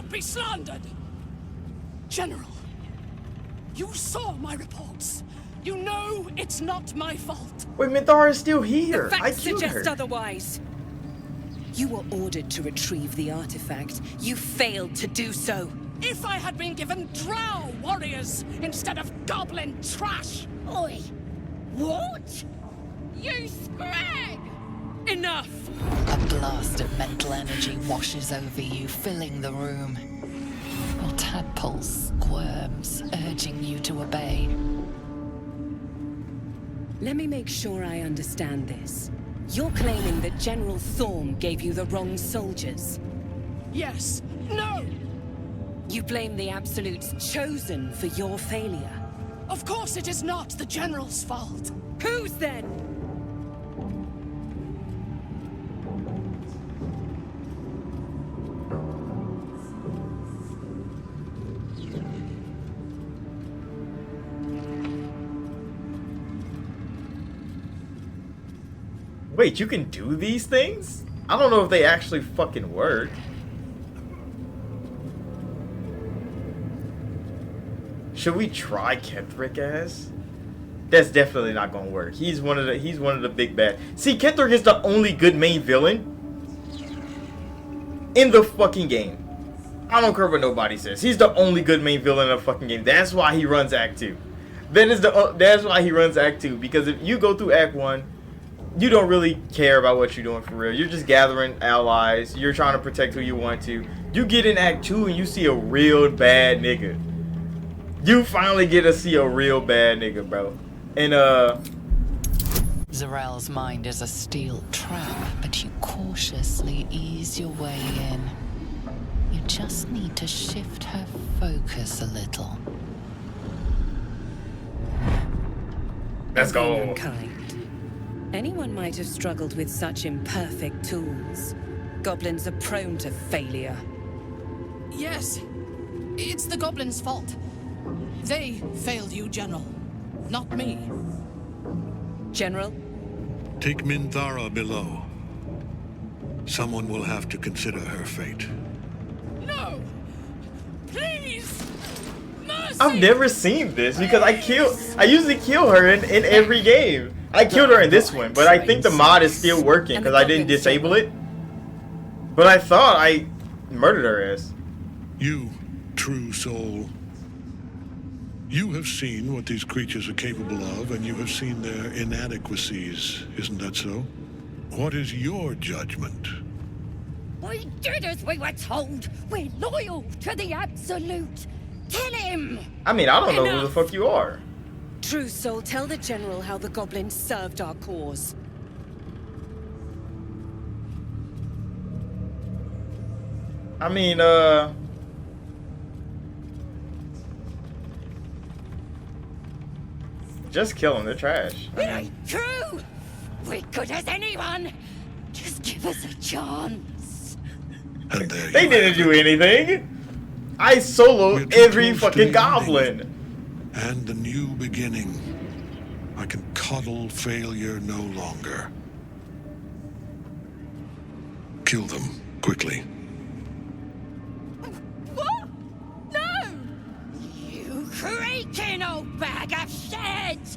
not be slandered! General, you saw my reports. You know it's not my fault. Wait, Minthara is still here. The I facts killed her. suggest otherwise. You were ordered to retrieve the artifact. You failed to do so. If I had been given drow warriors instead of goblin trash! Oi! What? You scrag! Enough! A blast of mental energy washes over you, filling the room. Your tadpole squirms, urging you to obey. Let me make sure I understand this. You're claiming that General Thorm gave you the wrong soldiers. Yes. No! You blame the Absolute's Chosen for your failure. Of course it is not the General's fault. Whose then? Wait, you can do these things? I don't know if they actually fucking work. Should we try Ketheric as? That's definitely not gonna work. He's one of the big bad. See, Ketheric is the only good main villain in the fucking game. I don't care what nobody says. He's the only good main villain in the fucking game. That's why he runs Act 2. That's why he runs Act 2. Because if you go through Act 1, you don't really care about what you're doing for real. You're just gathering allies. You're trying to protect who you want to. You get in Act 2 and you see a real bad nigga. You finally get to see a real bad nigga, bro. And Zarel's mind is a steel trap, but you cautiously ease your way in. You just need to shift her focus a little. let's go. Humankind. Anyone might have struggled with such imperfect tools. Goblins are prone to failure. Yes. It's the goblins' fault. They failed you, General. Not me. General? Take Minthara below. Someone will have to consider her fate. No! Please! Mercy! I've never seen this because I usually kill her in every game. I killed her in this one, but I think the mod is still working because I didn't disable it. But I thought I murdered her ass. You, true soul. You have seen what these creatures are capable of, and you have seen their inadequacies, isn't that so? What is your judgment? We did as we were told. We're loyal to the Absolute. Kill him! I mean, I don't know who the fuck you are. True Soul, tell the General how the goblins served our cause. I mean, just kill them, they're trash. It ain't true! We're good as anyone! Just give us a chance. And there They you didn't have do it. anything. I soloed We're every too close to fucking the ending. goblin. And the new beginning. I can coddle failure no longer. Kill them, quickly. What? No! You creaking old bag of shit!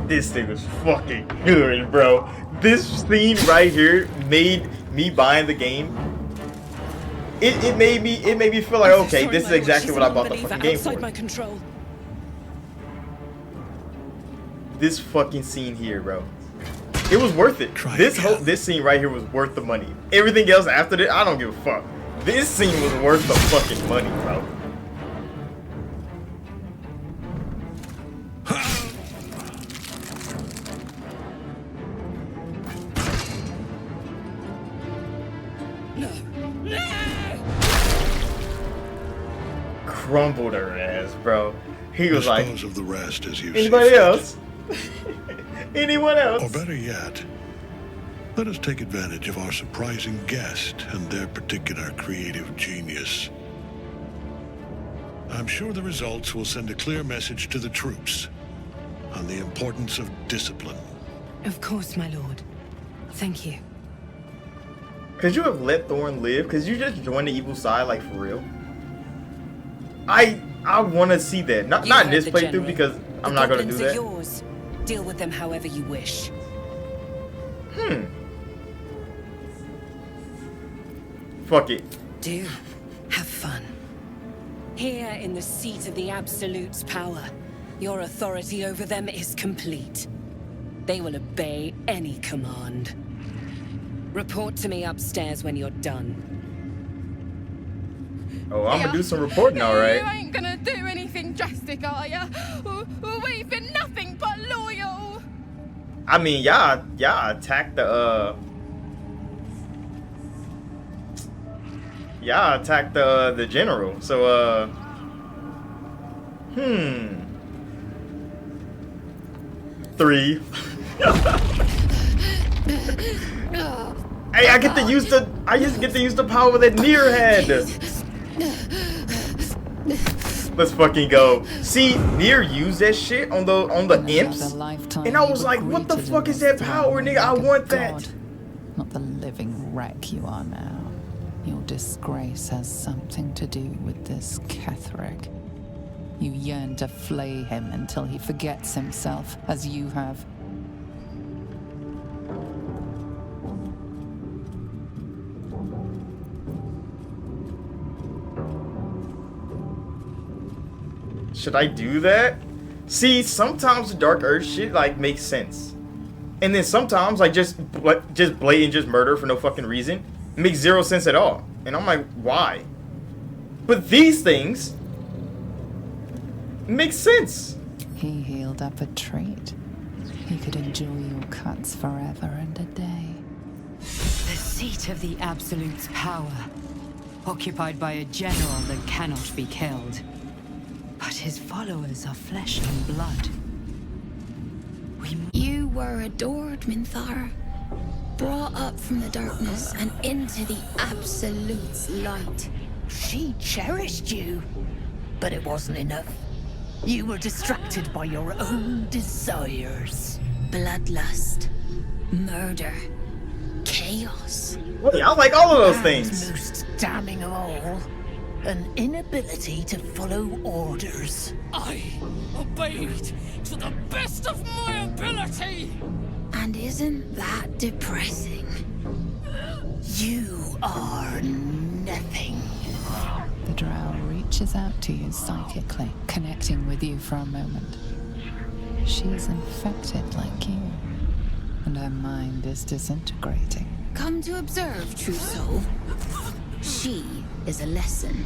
This thing was fucking good, bro. This scene right here made me buying the game. It made me feel like, okay, this is exactly what I bought the fucking game outside for. my control. This fucking scene here, bro. It was worth it. Try This again. scene right here was worth the money. Everything else after that, I don't give a fuck. This scene was worth the fucking money, bro. Crumbled her ass, bro. He was like, Dispose of the rest as you anybody see fit. else? Anyone else? Or better yet, let us take advantage of our surprising guest and their particular creative genius. I'm sure the results will send a clear message to the troops. on the importance of discipline. Of course, my lord. Thank you. Could you have let Thorn live? Could you just join the evil side, like, for real? I want to see that. Not in this playthrough, because I'm not going to do that. The goblins are yours. Deal with them however you wish. Fuck it. Do have fun. Here in the seat of the Absolute's power, your authority over them is complete. They will obey any command. Report to me upstairs when you're done. Oh, I'm gonna do some reporting, alright. You ain't gonna do anything drastic, are ya? We've been nothing but loyal. I mean, y'all attacked the y'all attacked the general. So three. Hey, I just get to use the power that Nier had. Let's fucking go. See, Nier used that shit on the imps, and I was like, what the fuck is that power, nigga? I want that. Not the living wreck you are now. Your disgrace has something to do with this Ketheric. You yearn to flay him until he forgets himself, as you have. Should I do that? See, sometimes the Dark Earth shit like makes sense, and then sometimes like just blatant just murder for no fucking reason makes zero sense at all. And I'm like, why? But these things make sense. He healed up a trait. He could enjoy your cuts forever and a day. The seat of the Absolute's power, occupied by a general that cannot be killed. But his followers are flesh and blood. You were adored, Minthara. Brought up from the darkness and into the Absolute's light. She cherished you, but it wasn't enough. You were distracted by your own desires. Bloodlust, murder, chaos. Well, yeah, I like all of those things. Most damning of all, an inability to follow orders. I obeyed to the best of my ability! And isn't that depressing? You are nothing. The drow reaches out to you psychically, connecting with you for a moment. She is infected like you, and her mind is disintegrating. Come to observe, true soul. She is a lesson.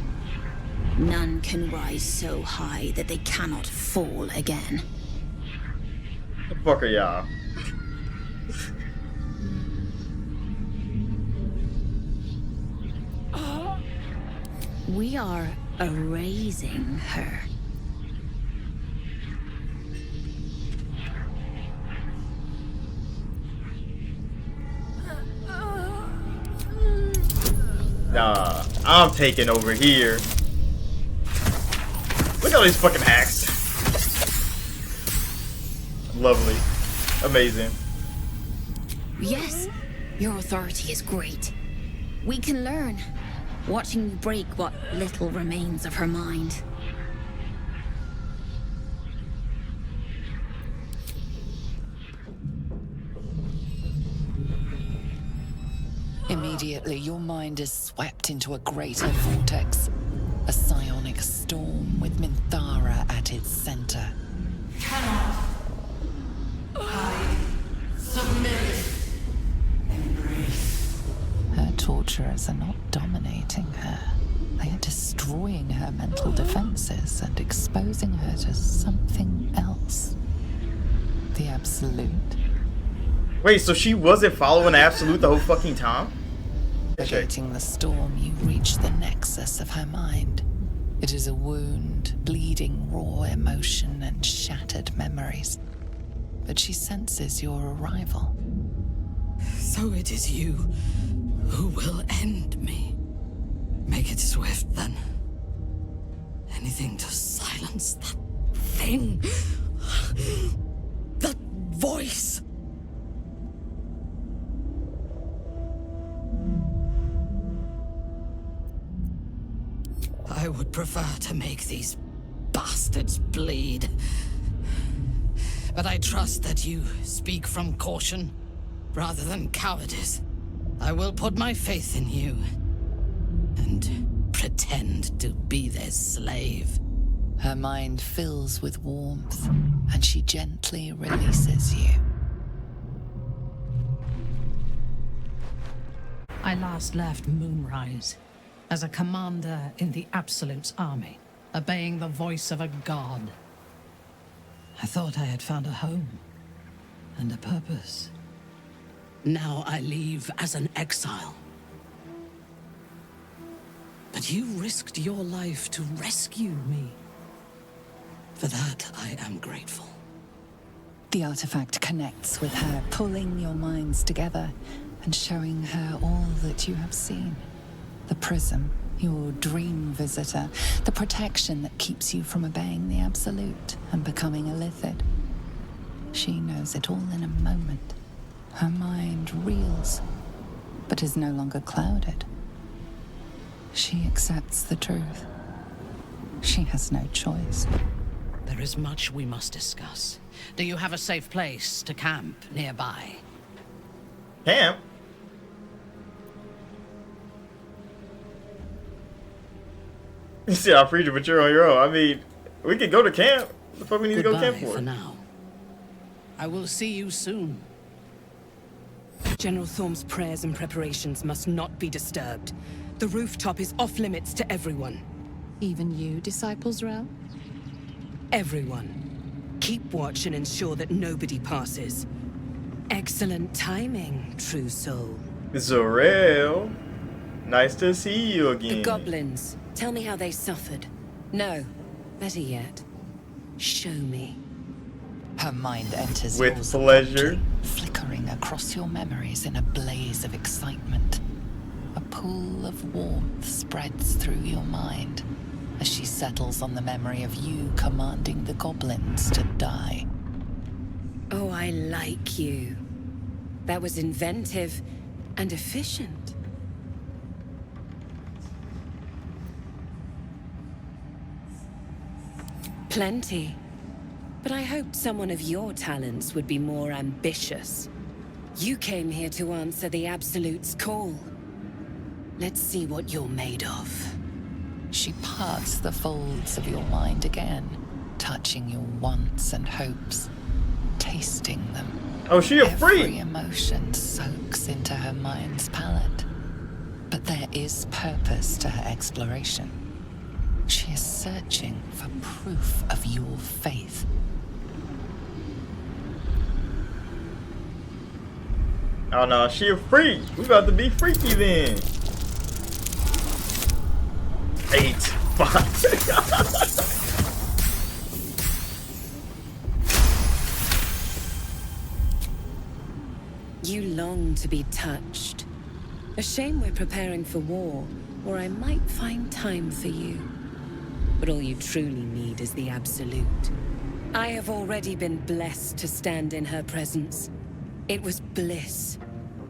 None can rise so high that they cannot fall again. The fuck are y'all? We are erasing her. Nah, I'm taking over here. Look at all these fucking hacks. Lovely. Amazing. Yes, your authority is great. We can learn, watching you break what little remains of her mind. Immediately, your mind is swept into a greater vortex. A psionic storm with Minthara at its center. Her torturers are not dominating her. They are destroying her mental defenses and exposing her to something else. The Absolute. Wait, so she wasn't following Absolute the whole fucking time? Navigating the storm, you reach the nexus of her mind. It is a wound, bleeding raw emotion and shattered memories. But she senses your arrival. So it is you who will end me. Make it swift, then. Anything to silence that thing. I would prefer to make these bastards bleed. But I trust that you speak from caution rather than cowardice. I will put my faith in you and pretend to be their slave. Her mind fills with warmth, and she gently releases you. I last left Moonrise as a commander in the Absolute's army, obeying the voice of a god. I thought I had found a home and a purpose. Now I leave as an exile. But you risked your life to rescue me. For that, I am grateful. The artifact connects with her, pulling your minds together and showing her all that you have seen. The prism, your dream visitor, the protection that keeps you from obeying the Absolute and becoming a Lithid. She knows it all in a moment. Her mind reels, but is no longer clouded. She accepts the truth. She has no choice. There is much we must discuss. Do you have a safe place to camp nearby? Camp? You see, I'll preach it, but you're on your own. I mean, we could go to camp. What the fuck we need to go camp Goodbye for now. I will see you soon. General Thorm's prayers and preparations must not be disturbed. The rooftop is off limits to everyone. Even you, Disciple Z'rell? Everyone. Keep watch and ensure that nobody passes. Excellent timing, true soul. Z'rell, nice to see you again. The goblins. Tell me how they suffered. No, better yet, show me. Her mind enters With yours pleasure. abruptly, flickering across your memories in a blaze of excitement. A pool of warmth spreads through your mind as she settles on the memory of you commanding the goblins to die. Oh, I like you. That was inventive and efficient. Plenty. But I hoped someone of your talents would be more ambitious. You came here to answer the Absolute's call. Let's see what you're made of. She parts the folds of your mind again, touching your wants and hopes, tasting them. Oh, she a Every freak. emotion soaks into her mind's palette. But there is purpose to her exploration. She is searching for proof of your faith. Oh no, she a freak. We about to be freaky then. 8, 5. You long to be touched. A shame we're preparing for war, or I might find time for you. But all you truly need is the Absolute. I have already been blessed to stand in her presence. It was bliss.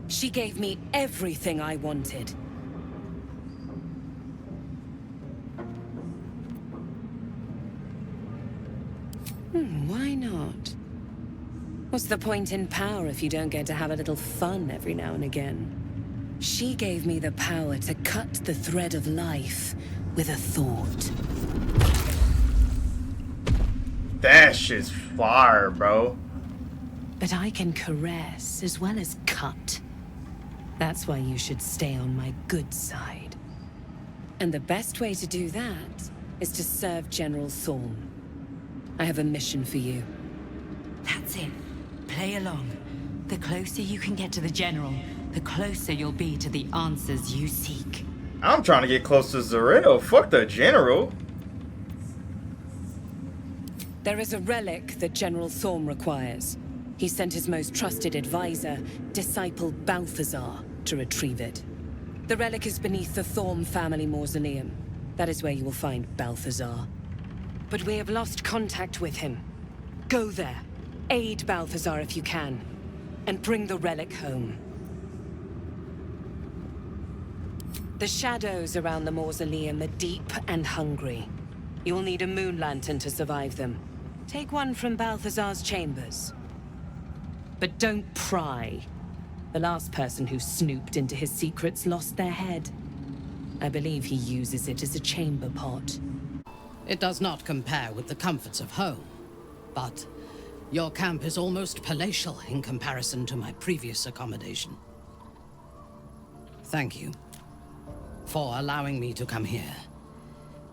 She gave me everything I wanted. Why not? What's the point in power if you don't get to have a little fun every now and again? She gave me the power to cut the thread of life with a thought. That shit's fire, bro. But I can caress as well as cut. That's why you should stay on my good side. And the best way to do that is to serve General Thorm. I have a mission for you. That's it. Play along. The closer you can get to the General, the closer you'll be to the answers you seek. I'm trying to get close to Z'rell. Fuck the General. There is a relic that General Thorm requires. He sent his most trusted advisor, Disciple Balthazar, to retrieve it. The relic is beneath the Thorm family mausoleum. That is where you will find Balthazar. But we have lost contact with him. Go there, aid Balthazar if you can, and bring the relic home. The shadows around the mausoleum are deep and hungry. You'll need a moon lantern to survive them. Take one from Balthazar's chambers. But don't pry. The last person who snooped into his secrets lost their head. I believe he uses it as a chamber pot. It does not compare with the comforts of home, but your camp is almost palatial in comparison to my previous accommodation. Thank you for allowing me to come here,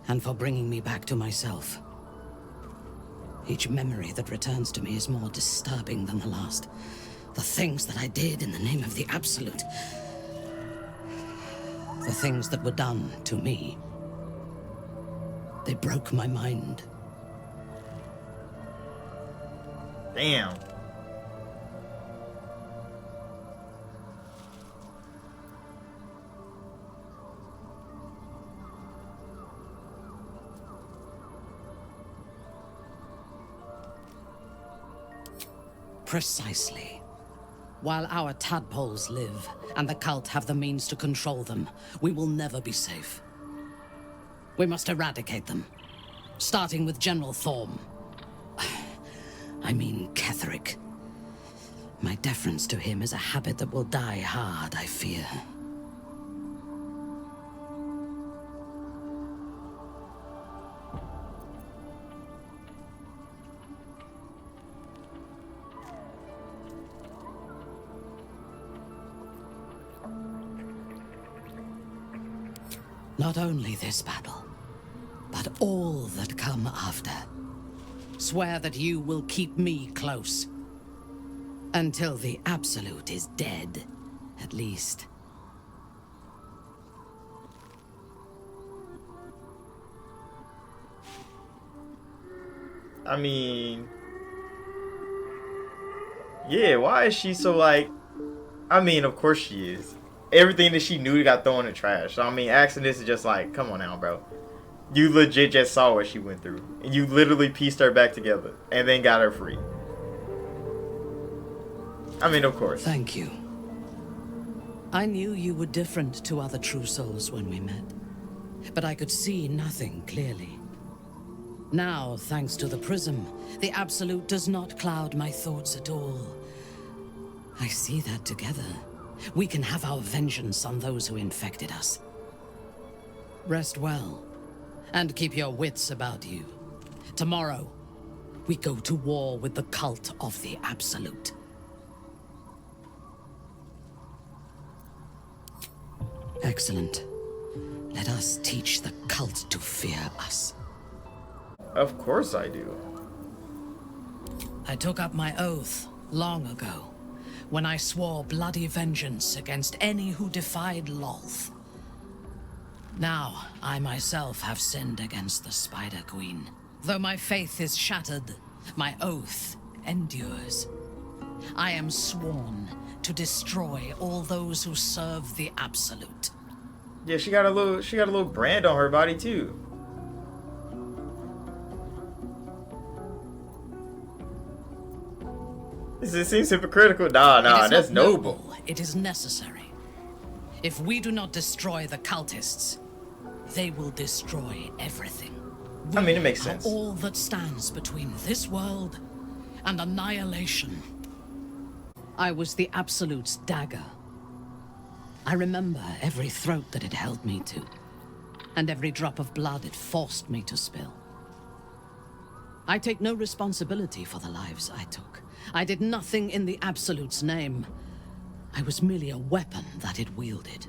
and for bringing me back to myself. Each memory that returns to me is more disturbing than the last. The things that I did in the name of the Absolute. The things that were done to me. They broke my mind. Damn. Precisely. While our tadpoles live, and the cult have the means to control them, we will never be safe. We must eradicate them, starting with General Thorm. I mean Ketheric. My deference to him is a habit that will die hard, I fear. Not only this battle, but all that come after. Swear that you will keep me close. Until the Absolute is dead, at least. I mean... yeah, why is she so like... I mean, of course she is. Everything that she knew got thrown in the trash. So, I mean, asking this is just like, come on now, bro. You legit just saw what she went through. And you literally pieced her back together. And then got her free. I mean, of course. Thank you. I knew you were different to other true souls when we met. But I could see nothing clearly. Now, thanks to the prism, the Absolute does not cloud my thoughts at all. I see that together, we can have our vengeance on those who infected us. Rest well, and keep your wits about you. Tomorrow, we go to war with the cult of the Absolute. Excellent. Let us teach the cult to fear us. Of course I do. I took up my oath long ago, when I swore bloody vengeance against any who defied Lolth. Now, I myself have sinned against the Spider Queen. Though my faith is shattered, my oath endures. I am sworn to destroy all those who serve the Absolute. Yeah, she got a little brand on her body too. It seems hypocritical. Nah, that's noble. It is necessary. If we do not destroy the cultists, they will destroy everything. I mean, it makes sense. All that stands between this world and annihilation. I was the Absolute's dagger. I remember every throat that it held me to, and every drop of blood it forced me to spill. I take no responsibility for the lives I took. I did nothing in the Absolute's name. I was merely a weapon that it wielded.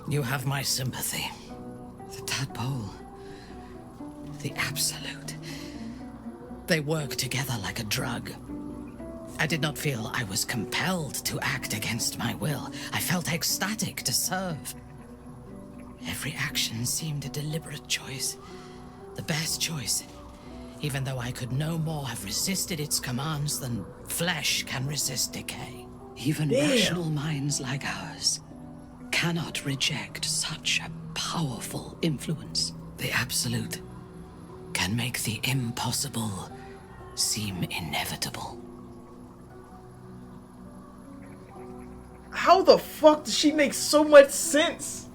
You have my sympathy. The tadpole, the Absolute. They work together like a drug. I did not feel I was compelled to act against my will. I felt ecstatic to serve. Every action seemed a deliberate choice. The best choice. Even though I could no more have resisted its commands than flesh can resist decay. Even rational minds like ours cannot reject such a powerful influence. The Absolute can make the impossible seem inevitable. How the fuck does she make so much sense?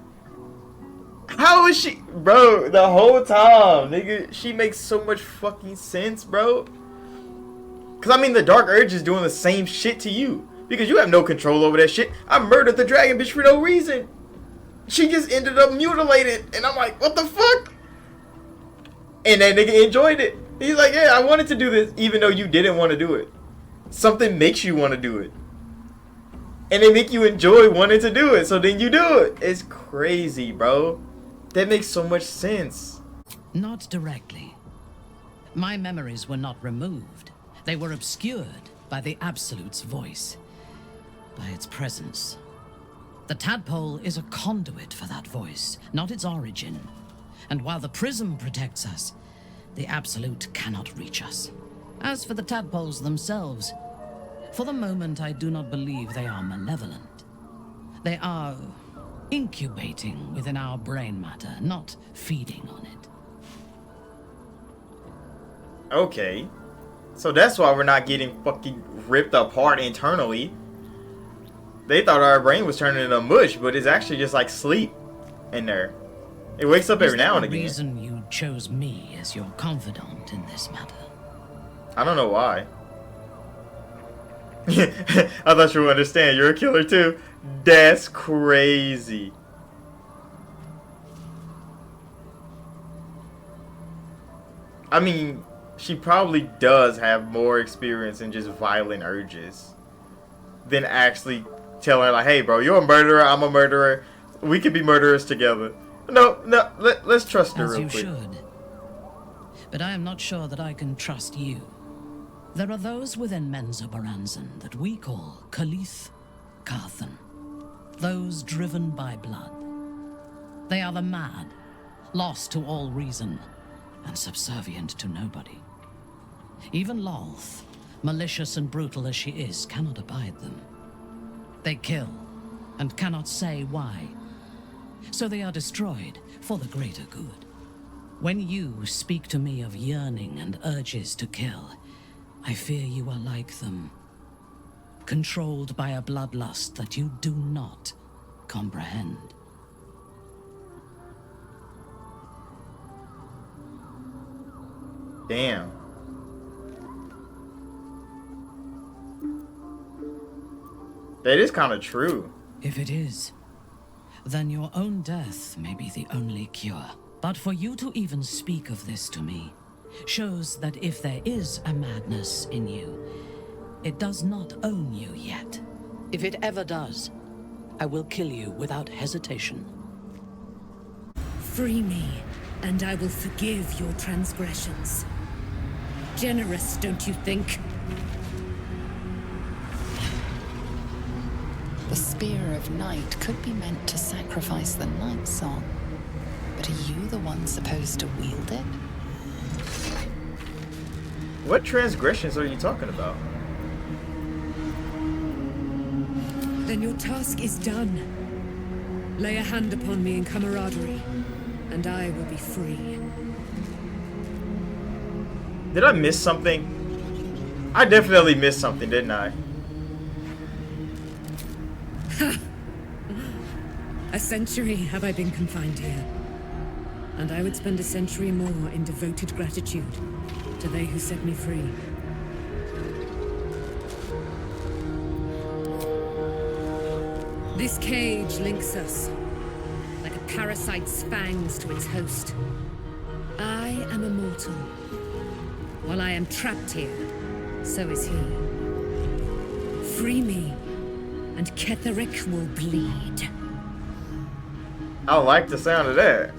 How is she, bro? The whole time, nigga, she makes so much fucking sense, bro. Cause I mean, the Dark Urge is doing the same shit to you because you have no control over that shit. I murdered the dragon bitch for no reason. She just ended up mutilated, and I'm like, what the fuck? And that nigga enjoyed it. He's like, yeah, I wanted to do this, even though you didn't want to do it. Something makes you want to do it. And they make you enjoy wanting to do it, so then you do it. It's crazy, bro. That makes so much sense. Not directly. My memories were not removed. They were obscured by the Absolute's voice, by its presence. The tadpole is a conduit for that voice, not its origin. And while the prism protects us, the Absolute cannot reach us. As for the tadpoles themselves, for the moment I do not believe they are malevolent. They are incubating within our brain matter, not feeding on it. Okay. So that's why we're not getting fucking ripped apart internally. They thought our brain was turning into mush, but it's actually just like sleep in there. It wakes up every now and again. Is there a reason you chose me as your confidant in this matter? I don't know why. I thought you would understand. You're a killer too. That's crazy. I mean, she probably does have more experience in just violent urges than actually telling her like, hey bro, you're a murderer, I'm a murderer, we could be murderers together. No, let's trust her real quick. As you should. But I am not sure that I can trust you. There are those within Menzoberranzan that we call Khalith Carthan. Those driven by blood. They are the mad, lost to all reason, and subservient to nobody. Even Lolth, malicious and brutal as she is, cannot abide them. They kill, and cannot say why. So they are destroyed for the greater good. When you speak to me of yearning and urges to kill, I fear you are like them, controlled by a bloodlust that you do not comprehend. Damn. That is kind of true. If it is, then your own death may be the only cure. But for you to even speak of this to me shows that if there is a madness in you, it does not own you yet. If it ever does, I will kill you without hesitation. Free me, and I will forgive your transgressions. Generous, don't you think? The Spear of Night could be meant to sacrifice the Night Song. But are you the one supposed to wield it? What transgressions are you talking about? Then your task is done. Lay a hand upon me in camaraderie, and I will be free. Did I miss something? I definitely missed something, didn't I? A century have I been confined here. And I would spend a century more in devoted gratitude to they who set me free. This cage links us, like a parasite's fangs to its host. I am immortal. While I am trapped here, so is he. Free me, and Ketheric will bleed. I like the sound of that.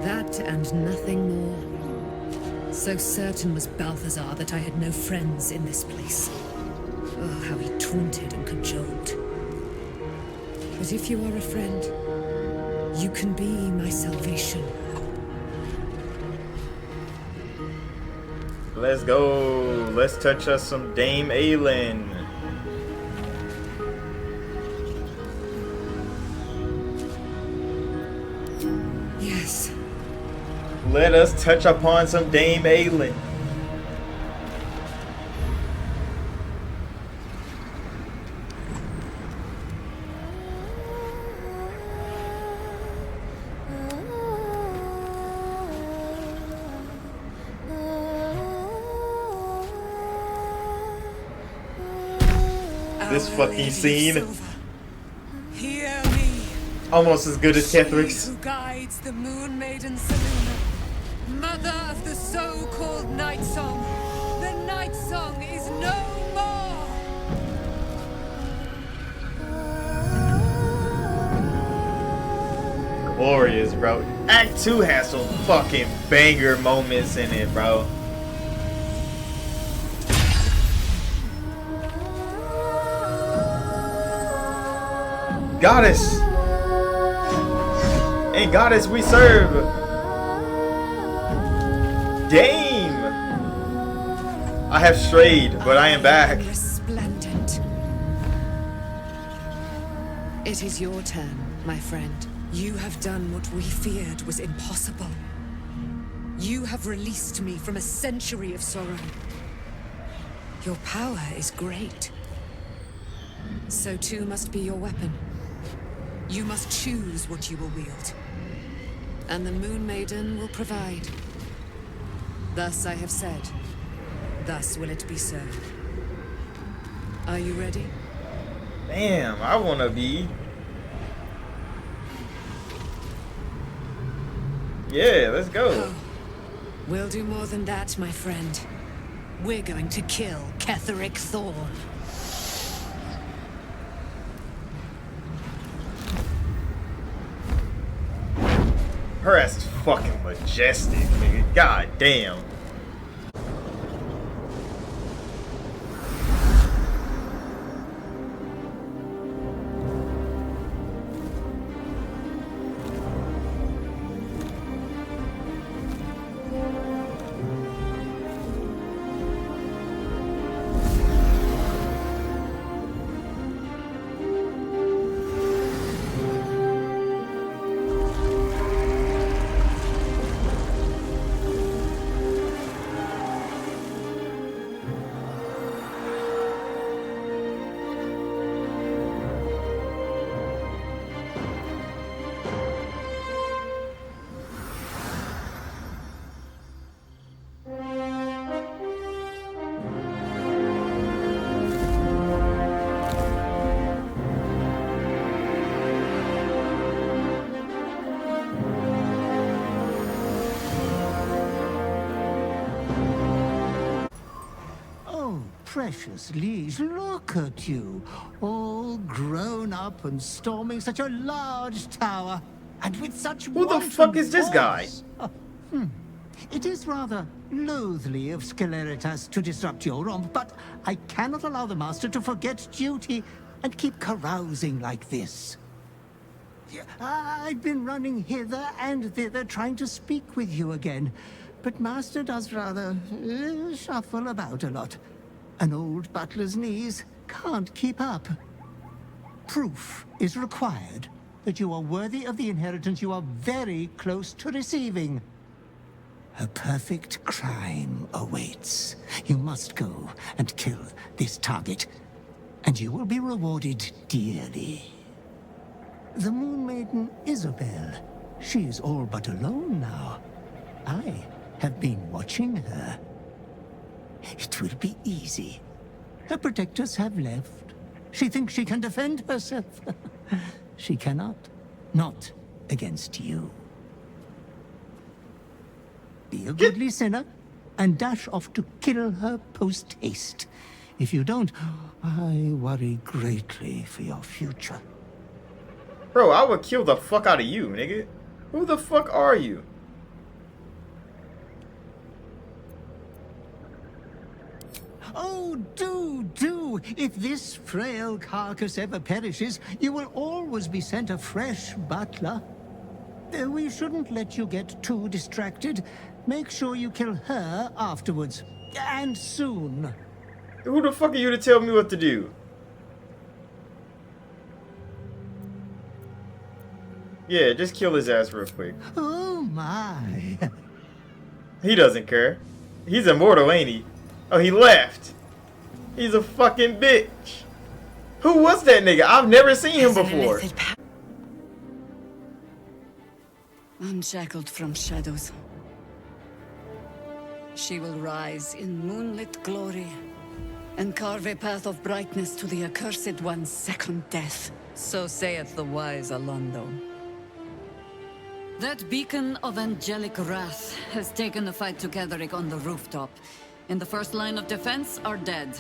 That and nothing more. So certain was Balthazar that I had no friends in this place. Oh, how he taunted and cajoled. But if you are a friend, you can be my salvation. Let's go. Let's touch us some Dame Aylin. Yes. Let us touch upon some Dame Aelin. This fucking scene, Hear me, almost as good as Ketherick's. who guides the Moon Maiden Selûne, mother of the so-called Night Song. The Night Song is no more. Glorious, bro. Act 2 has some fucking banger moments in it, bro. Goddess! And Goddess we serve! Dame! I have strayed, but I am back. Resplendent. It is your turn, my friend. You have done what we feared was impossible. You have released me from a century of sorrow. Your power is great. So too must be your weapon. You must choose what you will wield. And the Moon Maiden will provide. Thus I have said. Thus will it be so. Are you ready? Damn, I wanna be. Yeah, let's go. Oh, we'll do more than that, my friend. We're going to kill Ketherick Thorn. Her ass is fucking majestic, nigga. God damn. Precious liege, look at you, all grown up and storming such a large tower, and with such Who the fuck is this guy? It is rather loathly of Sceleritas to disrupt your romp, but I cannot allow the master to forget duty and keep carousing like this. I've been running hither and thither trying to speak with you again, but master does rather shuffle about a lot. An old butler's knees can't keep up. Proof is required that you are worthy of the inheritance you are very close to receiving. A perfect crime awaits. You must go and kill this target, and you will be rewarded dearly. The Moon Maiden Isabel, she is all but alone now. I have been watching her. It will be easy. Her protectors have left. She thinks she can defend herself. She cannot. Not against you. Be a good listener and dash off to kill her post-haste. If you don't, I worry greatly for your future. Bro, I would kill the fuck out of you, nigga. Who the fuck are you? Oh, do! If this frail carcass ever perishes, you will always be sent a fresh butler. We shouldn't let you get too distracted. Make sure you kill her afterwards. And soon. Who the fuck are you to tell me what to do? Yeah, just kill his ass real quick. Oh my. He doesn't care. He's immortal, ain't he? Oh, he left. He's a fucking bitch. Who was that nigga? I've never seen him before. Unshackled from shadows, she will rise in moonlit glory and carve a path of brightness to the accursed one's second death. So saith the wise Alondo. That beacon of angelic wrath has taken the fight to Ketheric on the rooftop. In the first line of defense are dead.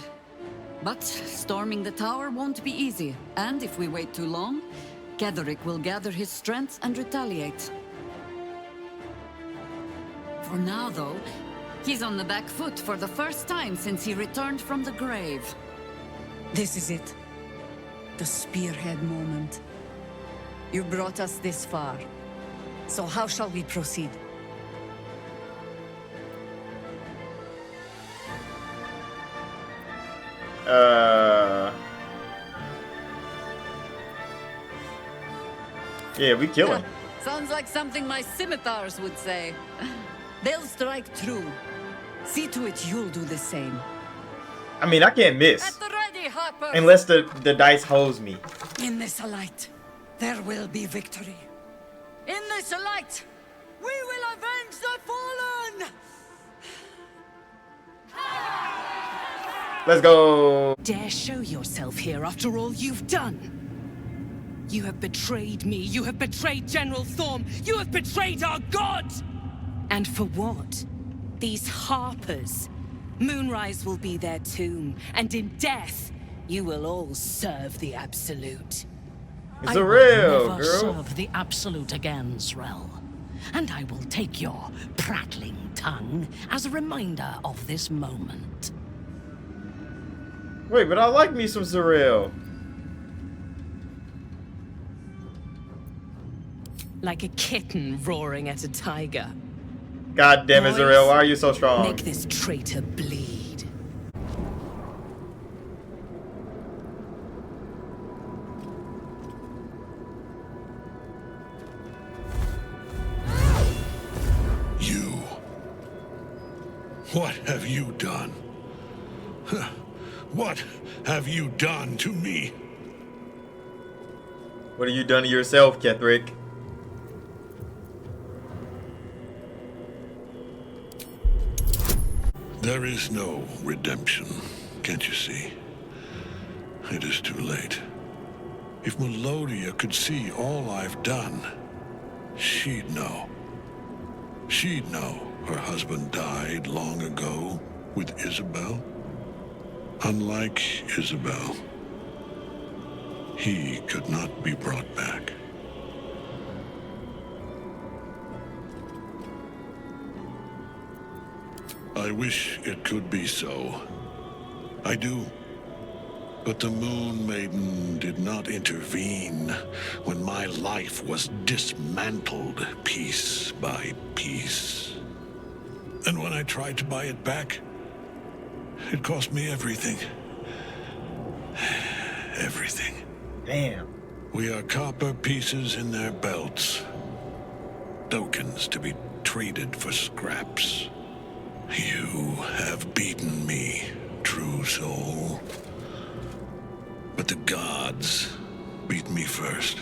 But storming the tower won't be easy, and if we wait too long, Ketheric will gather his strength and retaliate. For now, though, he's on the back foot for the first time since he returned from the grave. This is it. The spearhead moment. You brought us this far. So how shall we proceed? Yeah, we kill him. Sounds like something my scimitars would say. They'll strike true. See to it you'll do the same. I mean, I can't miss. At the ready, Harper! Unless the dice holds me. In this light, there will be victory. In this light, we will avenge the fallen! Let's go. Dare show yourself here after all you've done. You have betrayed me. You have betrayed General Thorm. You have betrayed our god! And for what? These Harpers. Moonrise will be their tomb, and in death, you will all serve the Absolute. It's a real I will never girl. serve the Absolute again, Zrel. And I will take your prattling tongue as a reminder of this moment. Wait, but I like me some Z'Rell. Like a kitten roaring at a tiger. God damn it, Z'Rell, why are you so strong? Make this traitor bleed. You. What have you done? Huh. What have you done to me? What have you done to yourself, Ketheric? There is no redemption, can't you see? It is too late. If Melodia could see all I've done, she'd know. She'd know her husband died long ago with Isabel. Unlike Isabel, he could not be brought back. I wish it could be so. I do. But the Moon Maiden did not intervene when my life was dismantled piece by piece. And when I tried to buy it back, it cost me everything. Everything. Damn. We are copper pieces in their belts. Tokens to be traded for scraps. You have beaten me, true soul. But the gods beat me first.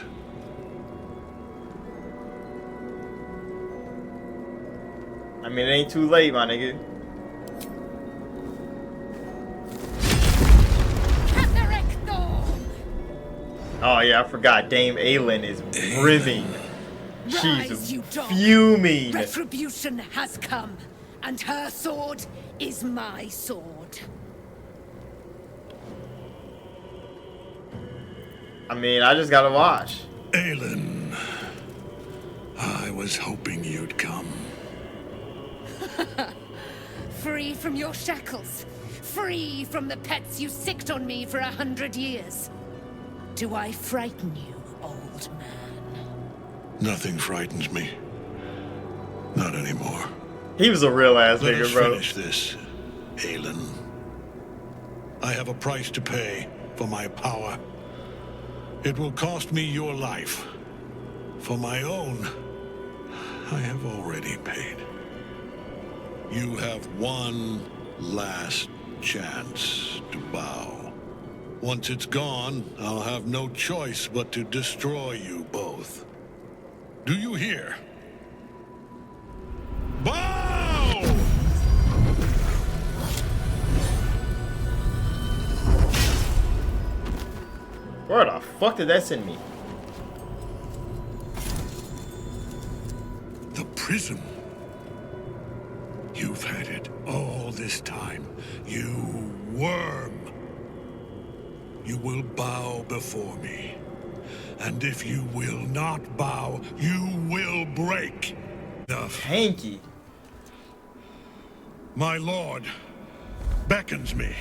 I mean, it ain't too late, my nigga. Oh yeah, I forgot. Dame Aylin is brimming. Rise, you She's dog. fuming. Retribution has come, and her sword is my sword. I mean, I just gotta watch. Aylin, I was hoping you'd come. Free from your shackles. Free from the pets you sicked on me for 100 years. Do I frighten you, old man? Nothing frightens me. Not anymore. He was a real ass Let nigga, us bro. finish this, Aylin. I have a price to pay for my power. It will cost me your life. For my own, I have already paid. You have one last chance to bow. Once it's gone, I'll have no choice but to destroy you both. Do you hear? Bow! Where the fuck did that send me? The prism. You've had it all this time, you worm. You will bow before me. And if you will not bow, you will break. Hanky. My lord beckons me.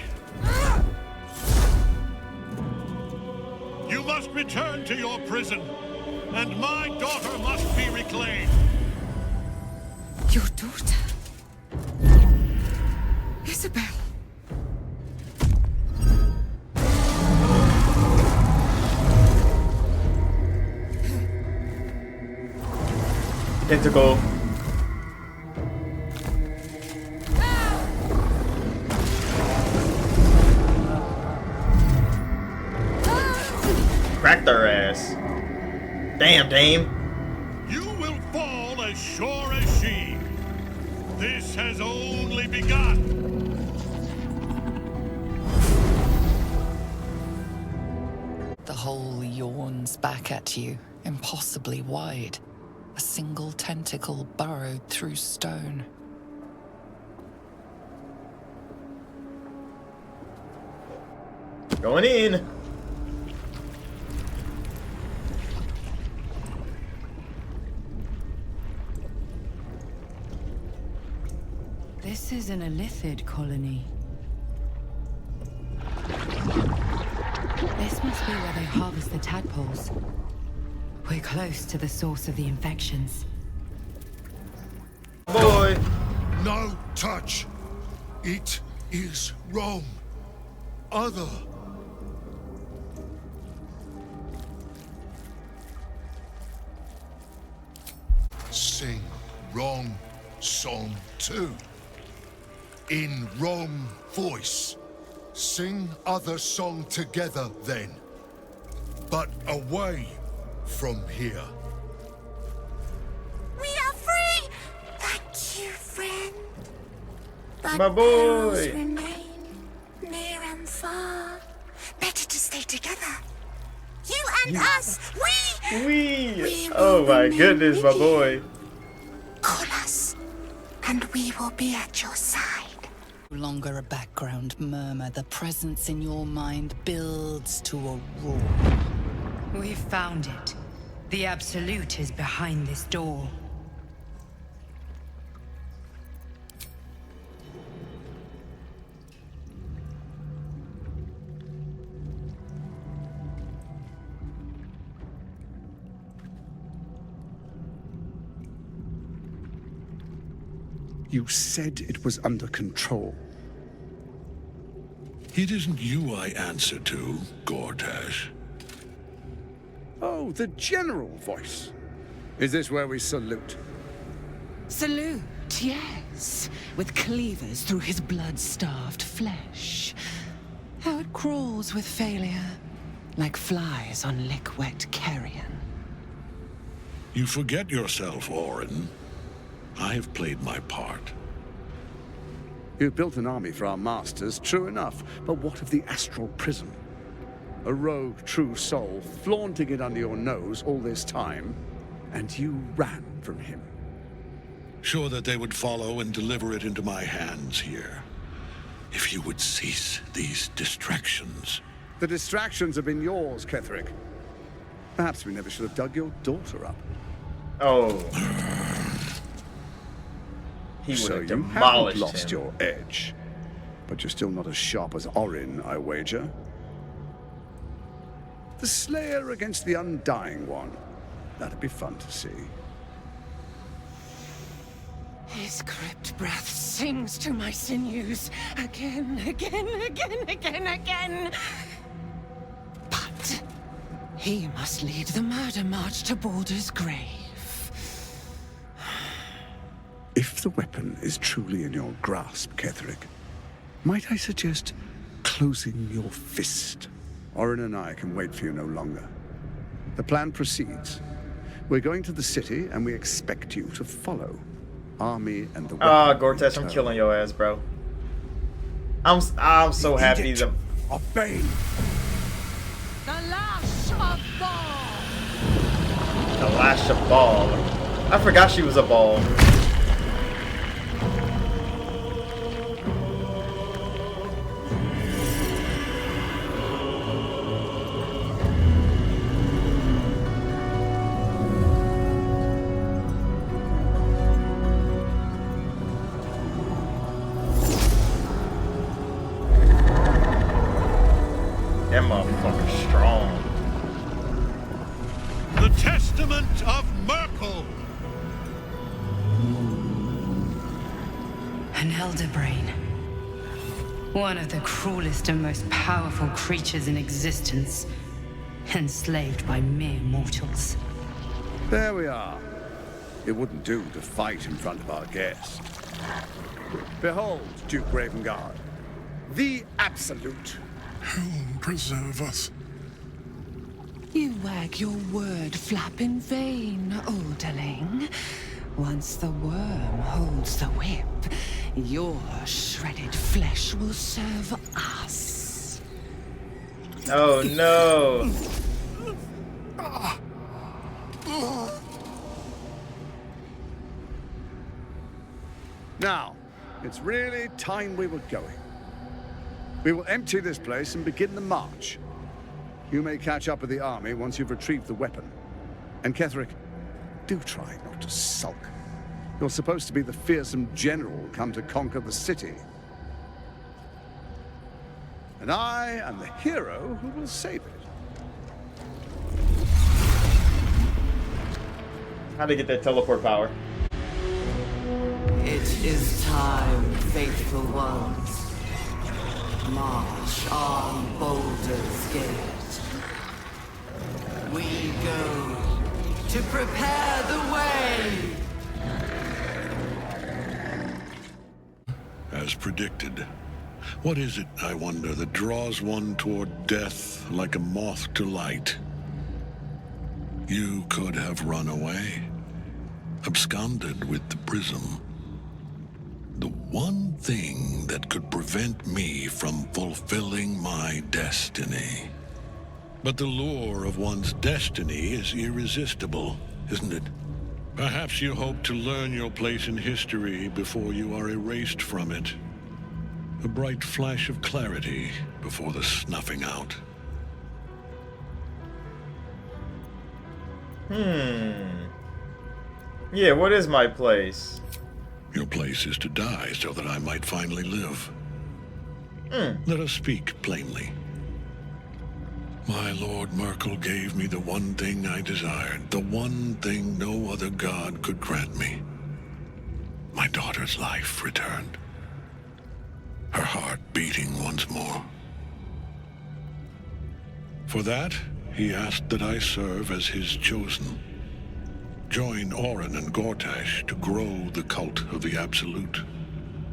You must return to your prison, and my daughter must be reclaimed. Your daughter? Isabel. Tentacle. Cracked her ass. Damn, Dame. You will fall as sure as she. This has only begun. The hole yawns back at you, impossibly wide. A single tentacle burrowed through stone. Going in. This is an Illithid colony. This must be where they harvest the tadpoles. We're close to the source of the infections. Boy. No touch. It is wrong. Other. Sing wrong song too. In wrong voice. Sing other song together then. But away from here. We are free! Thank you, friend. But My boy. perils remain near and far. Better to stay together. You and us, we Oh will my remain goodness, my with you. boy. Call us, and we will be at your side. No longer a background murmur, the presence in your mind builds to a roar. We've found it. The Absolute is behind this door. You said it was under control. It isn't you I answer to, Gortash. Oh, the general voice. Is this where we salute? Salute, yes. With cleavers through his blood-starved flesh. How it crawls with failure, like flies on lick-wet carrion. You forget yourself, Orin. I have played my part. You built an army for our masters, true enough. But what of the astral prism? A rogue true soul flaunting it under your nose all this time, and you ran from him. Sure that they would follow and deliver it into my hands here. If you would cease these distractions. The distractions have been yours, Ketheric. Perhaps we never should have dug your daughter up. Oh. He would So have you demolished haven't lost him. your edge. But you're still not as sharp as Orin, I wager. The Slayer against the Undying One. That'd be fun to see. His crypt breath sings to my sinews. Again, again, again, again, again. But he must lead the murder march to Baldur's grave. If If the weapon is truly in your grasp, Ketheric, might I suggest closing your fist? Orin and I can wait for you no longer. The plan proceeds. We're going to the city, and we expect you to follow. Army and the weapon. Ah, Gortash, I'm killing your ass, bro. I'm so happy that. Obey. The Lash of Ball. The Lash of Ball. I forgot she was a ball. That motherfucker's strong. The Testament of Myrkul! An Elder Brain. One of the cruelest and most powerful creatures in existence. Enslaved by mere mortals. There we are. It wouldn't do to fight in front of our guest. Behold, Duke Ravengard. The Absolute. Whom preserve us? You wag your word flap in vain, Alderling. Once the worm holds the whip, your shredded flesh will serve us. Oh no. Now, it's really time we were going. We will empty this place and begin the march. You may catch up with the army once you've retrieved the weapon. And Ketheric, do try not to sulk. You're supposed to be the fearsome general come to conquer the city. And I am the hero who will save it. How'd they get that teleport power? It is time, faithful ones. March on Baldur's Gate. We go to prepare the way. As predicted. What is it, I wonder, that draws one toward death like a moth to light? You could have run away, absconded with the prism. The one thing that could prevent me from fulfilling my destiny. But the lure of one's destiny is irresistible, isn't it? Perhaps you hope to learn your place in history before you are erased from it. A bright flash of clarity before the snuffing out. Yeah, what is my place? Your place is to die so that I might finally live. Let us speak plainly. My Lord Myrkul gave me the one thing I desired, the one thing no other god could grant me. My daughter's life returned. Her heart beating once more. For that, he asked that I serve as his chosen. Join Orin and Gortash to grow the cult of the Absolute,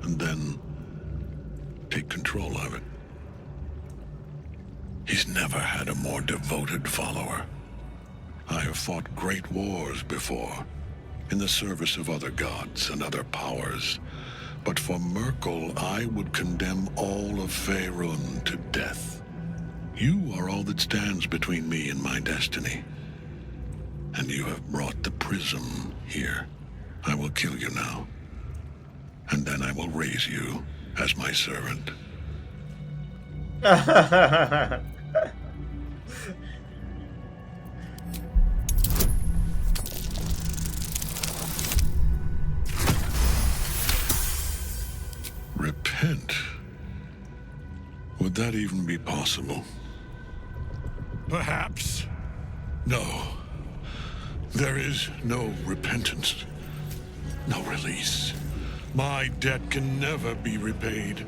and then take control of it. He's never had a more devoted follower. I have fought great wars before, in the service of other gods and other powers, but for Myrkul, I would condemn all of Faerun to death. You are all that stands between me and my destiny. And you have brought the prism here. I will kill you now. And then I will raise you as my servant. Repent? Would that even be possible? Perhaps. No. There is no repentance, no release. My debt can never be repaid.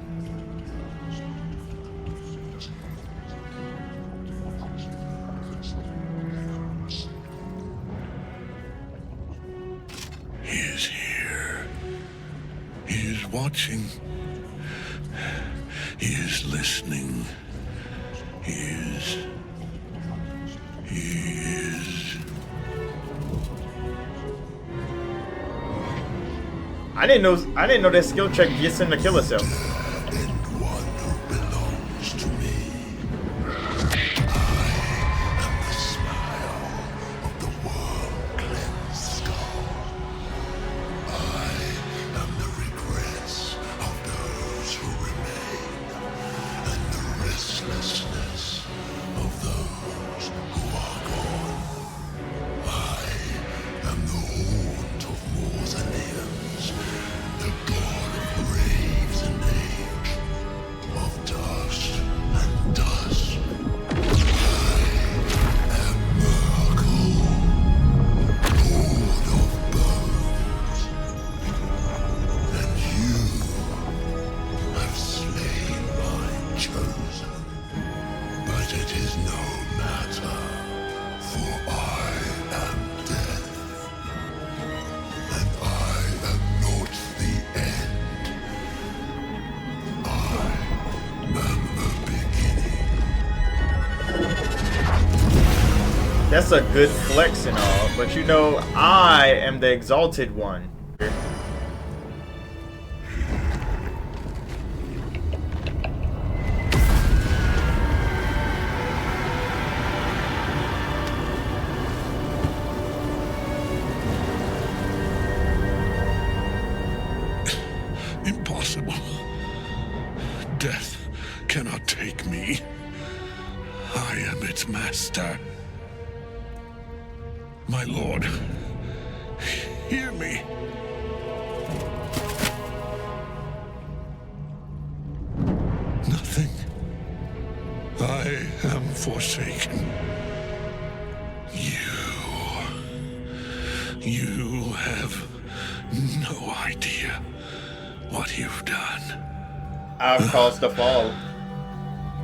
He is here. watching. He is listening. He is. I didn't know that skill check gets him to kill himself. That's a good flex and all, but you know, I am the exalted one. Impossible. Death cannot take me. I am its master. My lord, hear me. Nothing. I am forsaken. You have no idea what you've done. I've caused the fall.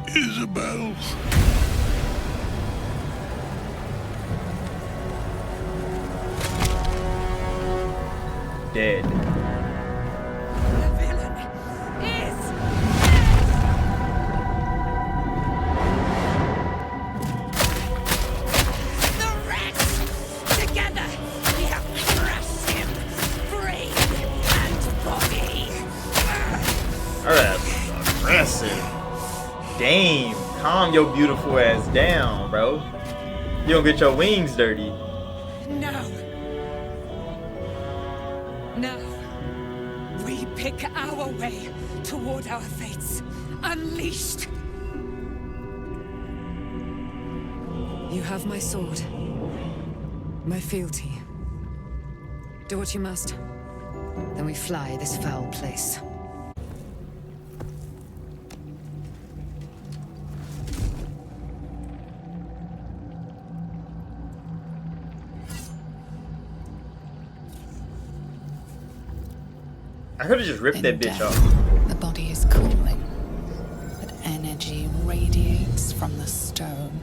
Isabel. Dead. The villain is the rats! Together, we have crushed him, brain and body. Alright, aggressive. Damn, calm your beautiful ass down, bro. You don't get your wings dirty. No, we pick our way toward our fates, unleashed. You have my sword, my fealty. Do what you must. Then we fly this foul place. I could have just ripped that bitch off. The body is cooling, but energy radiates from the stone.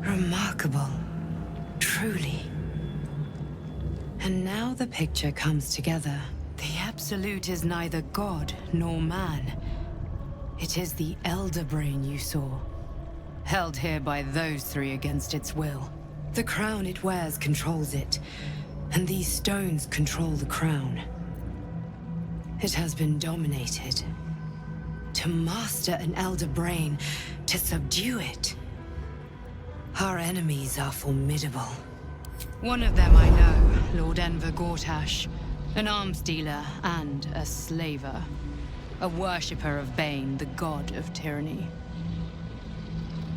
Remarkable. Truly. And now the picture comes together. The Absolute is neither god nor man. It is the Elder Brain you saw, held here by those three against its will. The crown it wears controls it, and these stones control the crown. It has been dominated. To master an Elder Brain, to subdue it. Our enemies are formidable. One of them I know, Lord Enver Gortash, an arms dealer and a slaver. A worshipper of Bane, the god of tyranny.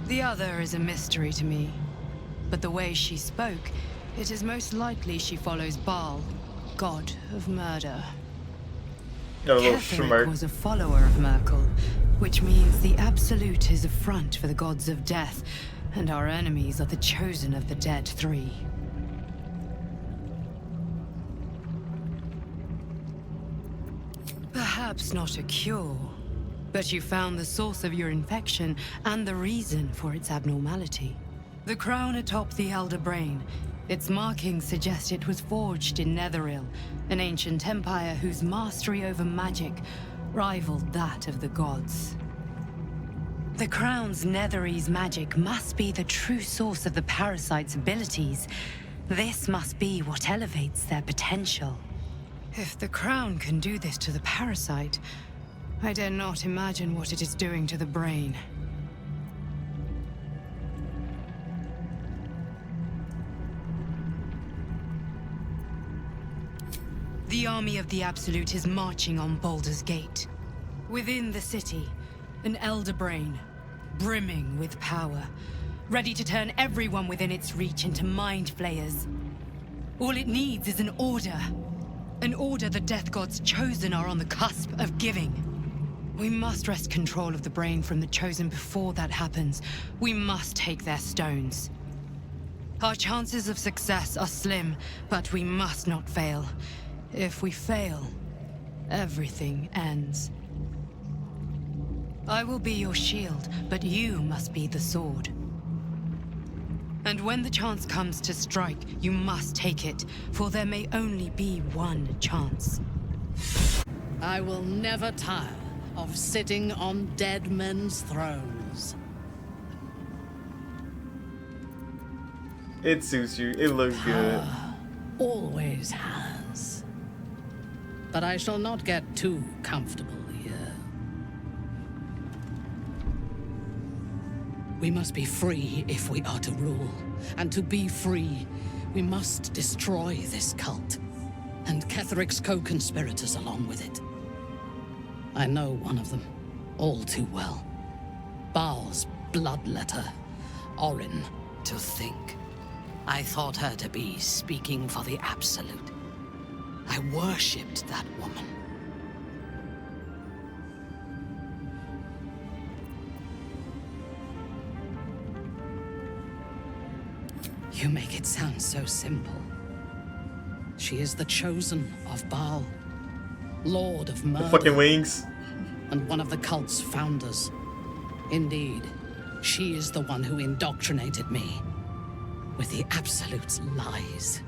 The other is a mystery to me. But the way she spoke, it is most likely she follows Baal, god of murder. Ketheric was a follower of Myrkul, which means the Absolute is a front for the gods of death, and our enemies are the chosen of the Dead Three. Perhaps not a cure, but you found the source of your infection and the reason for its abnormality. The crown atop the Elder Brain Its markings suggest it was forged in Netheril, an ancient empire whose mastery over magic rivaled that of the gods. The Crown's Netherese magic must be the true source of the parasite's abilities. This must be what elevates their potential. If the Crown can do this to the parasite, I dare not imagine what it is doing to the brain. The army of the Absolute is marching on Baldur's Gate. Within the city, an Elder Brain, brimming with power, ready to turn everyone within its reach into mind flayers. All it needs is an order the Death God's chosen are on the cusp of giving. We must wrest control of the brain from the Chosen before that happens. We must take their stones. Our chances of success are slim, but we must not fail. If we fail, everything ends. I will be your shield, but you must be the sword. And when the chance comes to strike, you must take it, for there may only be one chance. I will never tire of sitting on dead men's thrones. It suits you. It looks good. Always has. But I shall not get too comfortable here. We must be free if we are to rule. And to be free, we must destroy this cult. And Ketheric's co-conspirators along with it. I know one of them, all too well. Baal's bloodletter, Orin. To think, I thought her to be speaking for the Absolute. I worshipped that woman. You make it sound so simple. She is the chosen of Baal, Lord of Murder. The fucking wings. And one of the cult's founders. Indeed, she is the one who indoctrinated me with the Absolute's lies.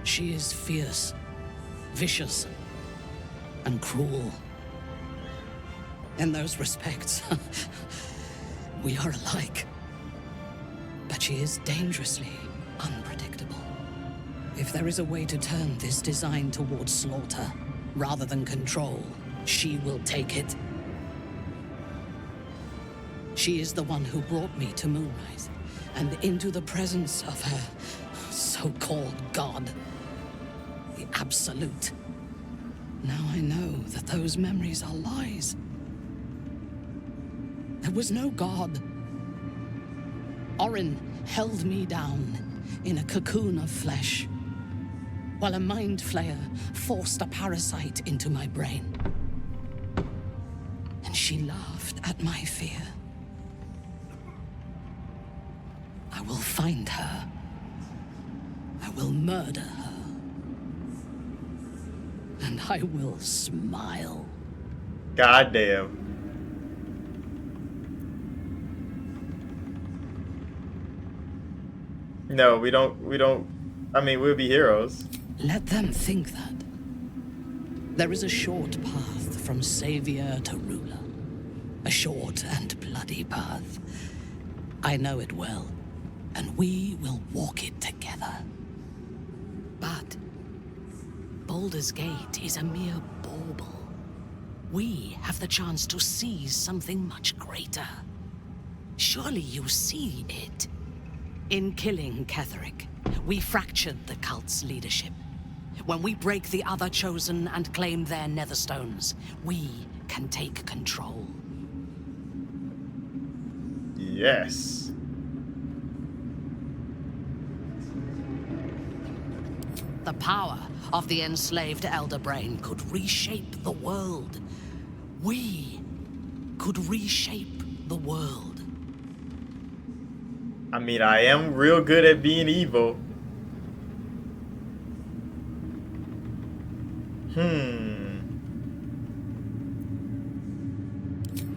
She is fierce, vicious, and cruel. In those respects, we are alike. But she is dangerously unpredictable. If there is a way to turn this design towards slaughter, rather than control, she will take it. She is the one who brought me to Moonrise, and into the presence of her so-called god, the Absolute. Now I know that those memories are lies. There was no god. Orin held me down in a cocoon of flesh, while a mind flayer forced a parasite into my brain. And she laughed at my fear. I will find her. I will murder her. And I will smile. Goddamn. No, we don't. I mean, we'll be heroes. Let them think that. There is a short path from savior to ruler. A short and bloody path. I know it well, and we will walk it together. But Baldur's Gate is a mere bauble. We have the chance to seize something much greater. Surely you see it. In killing Ketheric, we fractured the cult's leadership. When we break the other Chosen and claim their Netherstones, we can take control. Yes. The power of the enslaved Elder Brain could reshape the world. We could reshape the world. I mean, I am real good at being evil.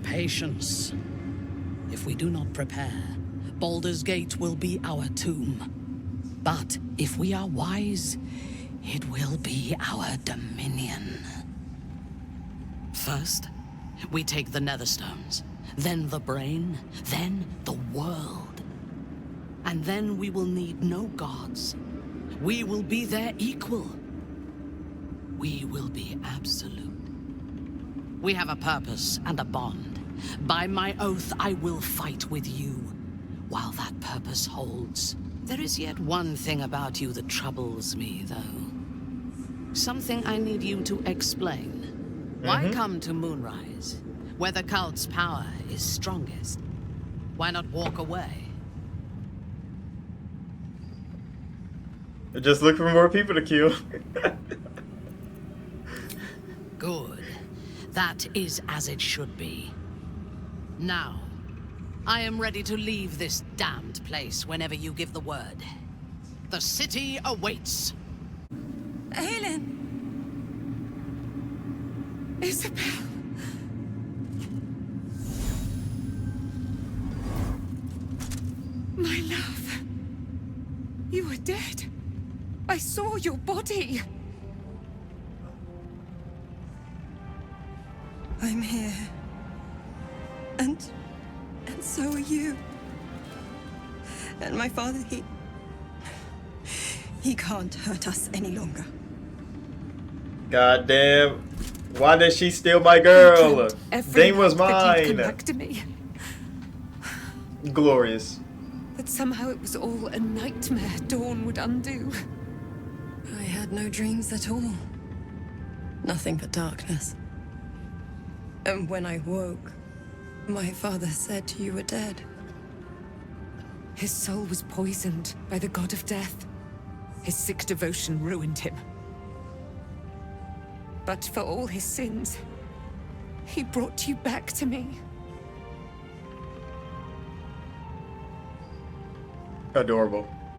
Patience. If we do not prepare, Baldur's Gate will be our tomb. But if we are wise, it will be our dominion. First, we take the Netherstones, then the brain, then the world. And then we will need no gods. We will be their equal. We will be absolute. We have a purpose and a bond. By my oath, I will fight with you while that purpose holds. There is yet one thing about you that troubles me, though. Something I need you to explain. Why come to Moonrise, where the cult's power is strongest? Why not walk away? Just look for more people to kill. Good. That is as it should be. Now, I am ready to leave this damned place whenever you give the word. The city awaits. Aelin! Isabel! My love. You were dead. I saw your body. I'm here. And so are you. And my father, he can't hurt us any longer. God damn. Why did she steal my girl? Dane was mine. Come back to me. Glorious. That somehow it was all a nightmare Dawn would undo. I had no dreams at all. Nothing but darkness. And when I woke, my father said you were dead. His soul was poisoned by the god of death. His sick devotion ruined him. But for all his sins, he brought you back to me. Adorable.